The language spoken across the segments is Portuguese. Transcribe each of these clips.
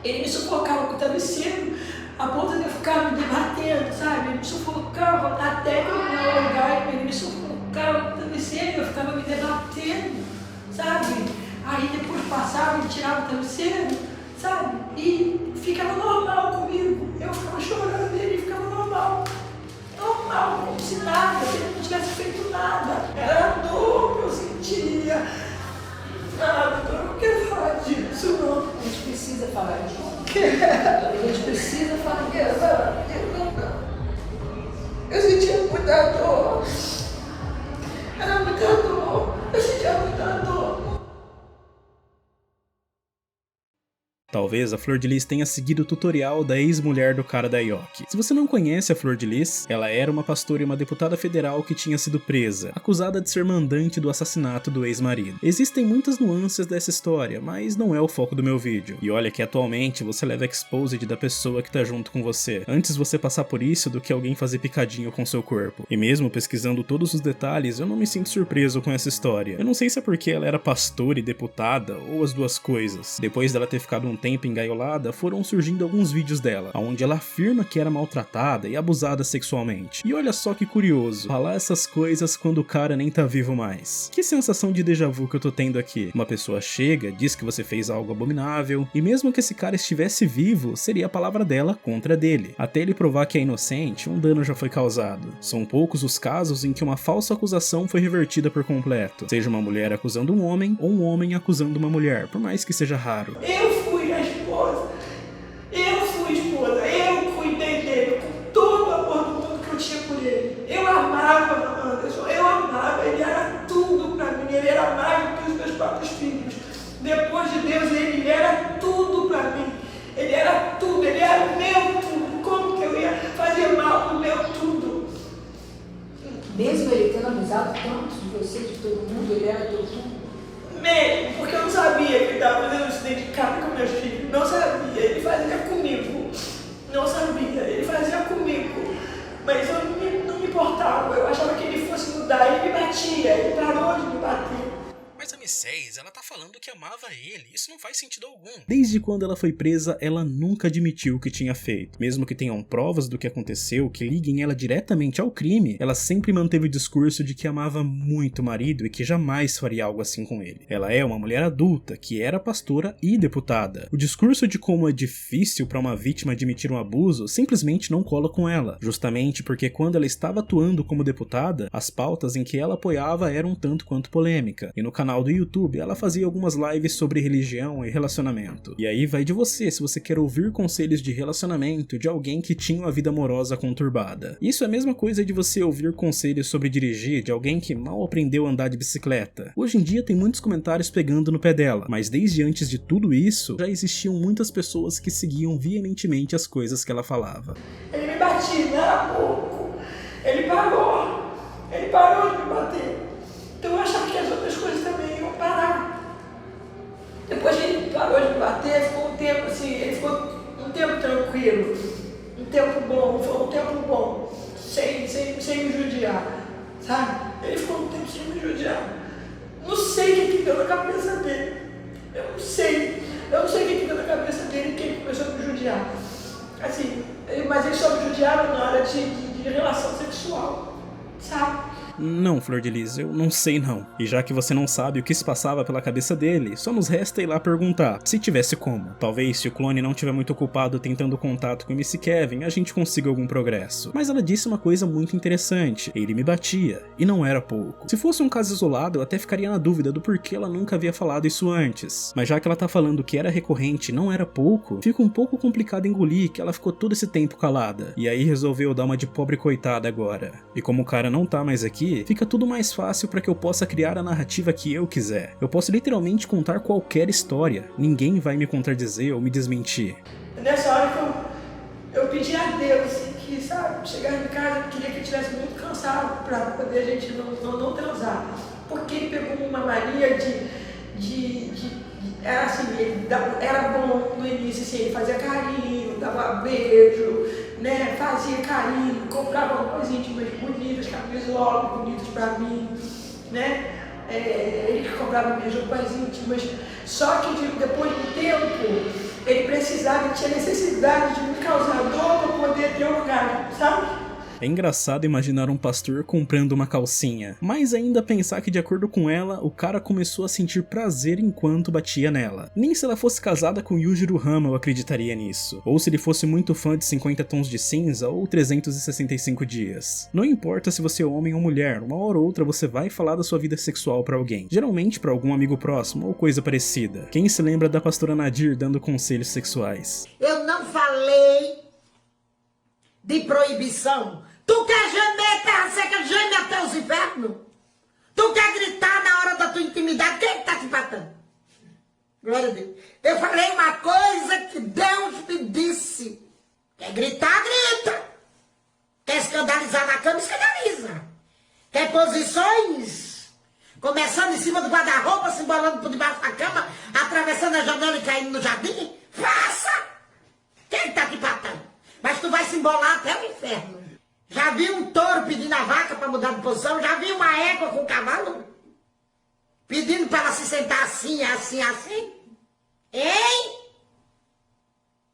Ele me sufocava com o travesseiro, a ponto de eu ficar me debatendo, sabe? Ele me sufocava até que eu não orgasmo, ele me sufocava com o travesseiro, eu ficava me debatendo, sabe? Aí depois passava, ele tirava o travesseiro, sabe? E ficava normal comigo. Eu ficava chorando e ele ficava normal. Normal, como se nada, se ele não tivesse feito nada. Era a dor que eu sentia. Ah, doutor, eu não quero falar disso, não. A gente precisa falar disso. A gente precisa falar disso. Eu sentia muita dor. Era muita dor. Eu sentia muita dor. Talvez a Flor de Lis tenha seguido o tutorial da ex-mulher do cara da Yoki. Se você não conhece a Flor de Lis, ela era uma pastora e uma deputada federal que tinha sido presa, acusada de ser mandante do assassinato do ex-marido. Existem muitas nuances dessa história, mas não é o foco do meu vídeo. E olha que atualmente você leva exposed da pessoa que tá junto com você, antes você passar por isso do que alguém fazer picadinho com seu corpo. E mesmo pesquisando todos os detalhes, eu não me sinto surpreso com essa história. Eu não sei se é porque ela era pastora e deputada, ou as duas coisas. Depois dela ter ficado um tempo engaiolada, foram surgindo alguns vídeos dela, onde ela afirma que era maltratada e abusada sexualmente. E olha só que curioso, falar essas coisas quando o cara nem tá vivo mais. Que sensação de déjà vu que eu tô tendo aqui. Uma pessoa chega, diz que você fez algo abominável, e mesmo que esse cara estivesse vivo, seria a palavra dela contra dele. Até ele provar que é inocente, um dano já foi causado. São poucos os casos em que uma falsa acusação foi revertida por completo, seja uma mulher acusando um homem, ou um homem acusando uma mulher, por mais que seja raro. Eu fui a esposa, eu cuidei dele com todo o amor do mundo que eu tinha por ele. Eu amava Anderson, ele era tudo pra mim, ele era mais do que os meus próprios filhos. Depois de Deus, ele era tudo pra mim, ele era tudo, ele era o meu tudo. Como que eu ia fazer mal pro meu tudo? Mesmo ele tendo abusado tanto de você, de todo mundo, ele era teu tudo? Mesmo, porque eu não sabia que ele estava fazendo isso dentro de casa com meus filhos. Não sabia, ele fazia comigo. Não sabia, ele fazia comigo. Mas eu não me importava, eu achava que ele fosse mudar. Ele me batia, ele parou de me bater. Mas a Miss 6, ela tá falando que amava ele, isso não faz sentido algum. Desde quando ela foi presa, ela nunca admitiu o que tinha feito. Mesmo que tenham provas do que aconteceu, que liguem ela diretamente ao crime, ela sempre manteve o discurso de que amava muito o marido e que jamais faria algo assim com ele. Ela é uma mulher adulta, que era pastora e deputada. O discurso de como é difícil para uma vítima admitir um abuso simplesmente não cola com ela, justamente porque quando ela estava atuando como deputada, as pautas em que ela apoiava eram tanto quanto polêmica, e no canal do YouTube ela fazia algumas lives sobre religião e relacionamento. E aí vai de você se você quer ouvir conselhos de relacionamento de alguém que tinha uma vida amorosa conturbada. Isso é a mesma coisa de você ouvir conselhos sobre dirigir de alguém que mal aprendeu a andar de bicicleta. Hoje em dia tem muitos comentários pegando no pé dela, mas desde antes de tudo isso, já existiam muitas pessoas que seguiam veementemente as coisas que ela falava. Ele me batia, não era pouco. Ele parou de me bater. Então eu achava que as outras coisas também iam parar. Depois que ele parou de me bater, ficou um tempo assim, ele ficou um tempo tranquilo, um tempo bom, foi um tempo bom, sem me judiar, sabe? Ele ficou um tempo sem me judiar. Não sei o que deu na cabeça dele, eu não sei o que deu na cabeça dele que ele começou a me judiar. Assim, mas ele só me judiava na hora de relação sexual, sabe? Não, Flor de Lis, eu não sei não. E já que você não sabe o que se passava pela cabeça dele, só nos resta ir lá perguntar, se tivesse como. Talvez se o clone não estiver muito ocupado tentando contato com o MC Kevin, a gente consiga algum progresso. Mas ela disse uma coisa muito interessante, ele me batia, e não era pouco. Se fosse um caso isolado, eu até ficaria na dúvida do porquê ela nunca havia falado isso antes. Mas já que ela tá falando que era recorrente e não era pouco, fica um pouco complicado engolir que ela ficou todo esse tempo calada. E aí resolveu dar uma de pobre coitada agora. E como o cara não tá mais aqui, fica tudo mais fácil para que eu possa criar a narrativa que eu quiser. Eu posso literalmente contar qualquer história, ninguém vai me contradizer ou me desmentir. Nessa hora que eu pedi a Deus que, sabe, chegar em casa, eu queria que ele estivesse muito cansado para poder a gente não transar. Porque ele pegou uma mania era assim, era bom no início, assim, ele fazia carinho, dava beijo, né, fazia carinho, comprava roupas íntimas bonitas, camisolas bonitas pra mim, né, ele comprava minhas roupas íntimas, só que depois do tempo, ele precisava ele tinha necessidade de me causar dor para poder ter orgasmo, sabe? É engraçado imaginar um pastor comprando uma calcinha, mas ainda pensar que de acordo com ela, o cara começou a sentir prazer enquanto batia nela. Nem se ela fosse casada com Yujiro Hama eu acreditaria nisso, ou se ele fosse muito fã de 50 Tons de Cinza ou 365 Dias. Não importa se você é homem ou mulher, uma hora ou outra você vai falar da sua vida sexual pra alguém, geralmente pra algum amigo próximo ou coisa parecida. Quem se lembra da pastora Nadir dando conselhos sexuais? Eu não falei de proibição. Tu quer gemer, terra seca, geme até os infernos? Tu quer gritar na hora da tua intimidade? Quem tá te matando? Glória a Deus. Eu falei uma coisa que Deus me disse. Quer gritar, grita. Quer escandalizar na cama, escandaliza. Quer posições? Começando em cima do guarda-roupa, se embolando por debaixo da cama, atravessando a janela e caindo no jardim? Faça! Quem tá te matando? Mas tu vai se embolar até o inferno. Já viu um touro pedindo a vaca para mudar de posição? Já viu uma égua com um cavalo? Pedindo para ela se sentar assim, assim, assim? Hein?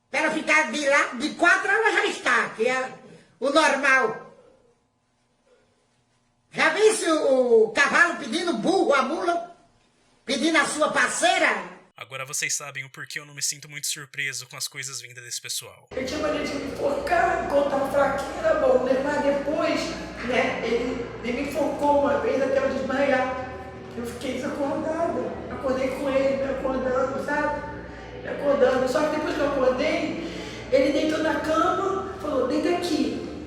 Para ela ficar de lá, de 4 ela já está, que é o normal. Já viu o cavalo pedindo burro, a mula? Pedindo a sua parceira? Agora vocês sabem o porquê eu não me sinto muito surpreso com as coisas vindas desse pessoal. Ele tinha maneira de me enforcar, enquanto estava fraquinho, era bom, né? Mas depois, né, ele me enforcou uma vez até eu desmaiar. Eu fiquei desacordada. Acordei com ele, me acordando, sabe? Me acordando. Só que depois que eu acordei, ele deitou na cama, falou, deita aqui.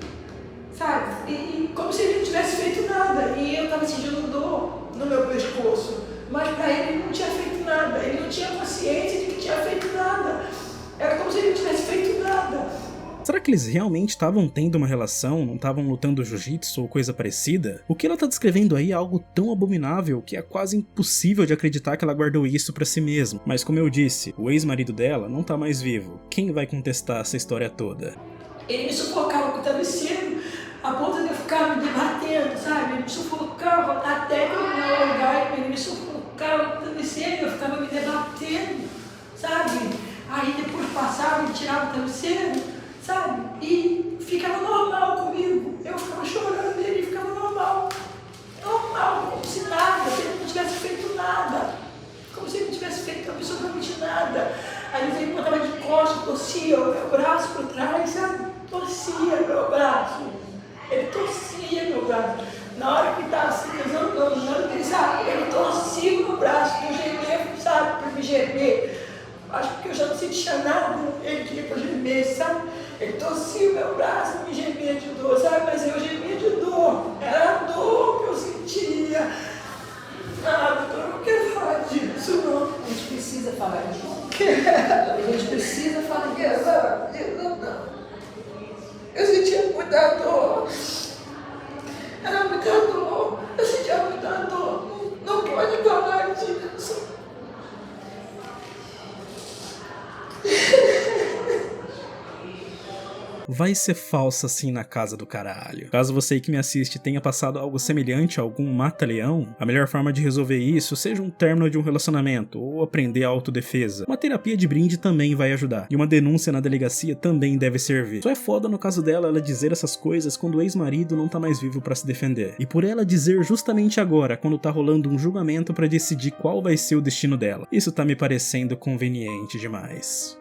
Sabe? E como se ele não tivesse feito nada. E eu estava sentindo dor no meu pescoço. Mas para ele não tinha feito nada, ele não tinha consciência de que tinha feito nada. Era como se ele não tivesse feito nada. Será que eles realmente estavam tendo uma relação, não estavam lutando jiu-jitsu ou coisa parecida? O que ela tá descrevendo aí é algo tão abominável que é quase impossível de acreditar que ela guardou isso pra si mesma. Mas como eu disse, o ex-marido dela não tá mais vivo. Quem vai contestar essa história toda? Ele me sufocava com o travesseiro, a ponto de eu ficar me debatendo, sabe? Ele me sufocava até que eu me alongar, ele me sufocava com o travesseiro, eu ficava me debatendo, sabe? Aí depois passava, ele tirava o travesseiro, sabe? E ficava normal comigo. Eu ficava chorando e ele ficava normal. Normal, como se nada, se ele não tivesse feito nada. Como se ele não tivesse feito absolutamente nada. Aí ele botava de costas, torcia o meu braço por trás, sabe? Torcia meu braço. Ele torcia meu braço. Na hora que estava assim, ele sabe, ele torcia o meu braço, eu gemer, sabe, para me gemer. Acho que eu já não sentia nada, ele queria que eu gemesse, sabe? Ele torcia o meu braço, me gemia de dor, sabe? Mas eu gemia de dor, era a dor que eu sentia. Ah, doutor, eu não quero falar disso, não. A gente precisa falar disso. A gente precisa falar disso. Não. Eu sentia muita dor. Era muita dor. Eu sentia muita dor. Não pode falar disso. Vai ser falsa assim na casa do caralho. Caso você que me assiste tenha passado algo semelhante a algum mata-leão, a melhor forma de resolver isso seja um término de um relacionamento ou aprender a autodefesa. Uma terapia de brinde também vai ajudar. E uma denúncia na delegacia também deve servir. Só é foda no caso dela ela dizer essas coisas quando o ex-marido não tá mais vivo pra se defender. E por ela dizer justamente agora, quando tá rolando um julgamento pra decidir qual vai ser o destino dela. Isso tá me parecendo conveniente demais.